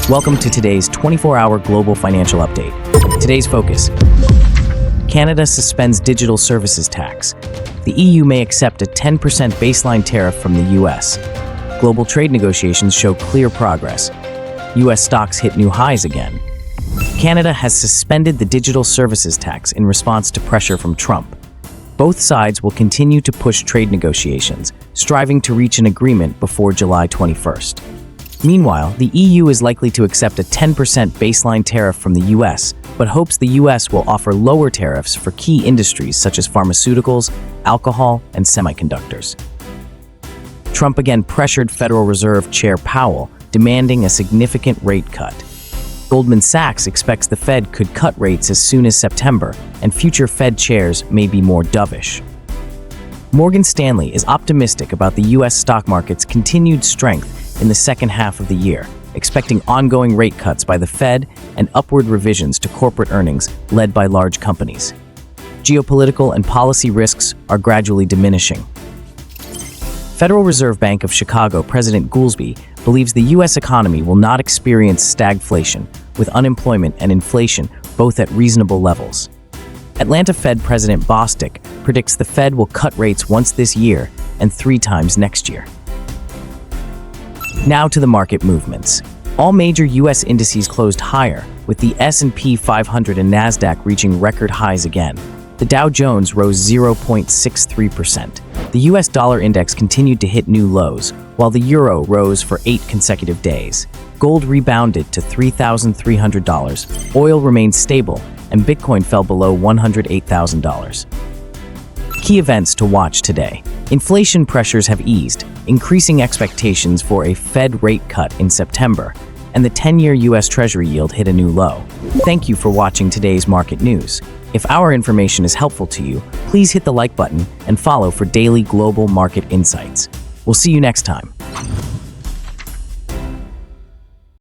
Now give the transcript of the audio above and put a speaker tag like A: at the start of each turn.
A: Welcome to today's 24-hour global financial update. Today's focus: Canada suspends digital services tax. The EU may accept a 10% baseline tariff from the US. Global trade negotiations show clear progress. US stocks hit new highs again. Canada has suspended the digital services tax in response to pressure from Trump. Both sides will continue to push trade negotiations, striving to reach an agreement before July 21st. Meanwhile, the EU is likely to accept a 10% baseline tariff from the US, but hopes the US will offer lower tariffs for key industries such as pharmaceuticals, alcohol, and semiconductors. Trump again pressured Federal Reserve Chair Powell, demanding a significant rate cut. Goldman Sachs expects the Fed could cut rates as soon as September, and future Fed chairs may be more dovish. Morgan Stanley is optimistic about the U.S. stock market's continued strength in the second half of the year, expecting ongoing rate cuts by the Fed and upward revisions to corporate earnings led by large companies. Geopolitical and policy risks are gradually diminishing. Federal Reserve Bank of Chicago President Goolsbee believes the U.S. economy will not experience stagflation, with unemployment and inflation both at reasonable levels. Atlanta Fed President Bostic predicts the Fed will cut rates once this year and 3 times next year. Now to the market movements. All major U.S. indices closed higher, with the S&P 500 and NASDAQ reaching record highs again. The Dow Jones rose 0.63%. The U.S. dollar index continued to hit new lows, while the euro rose for 8 consecutive days. Gold rebounded to $3,300, oil remained stable, and Bitcoin fell below $108,000. Key events to watch today. Inflation pressures have eased, increasing expectations for a Fed rate cut in September, and the 10-year U.S. Treasury yield hit a new low. Thank you for watching today's market news. If our information is helpful to you, please hit the like button and follow for daily global market insights. We'll see you next time.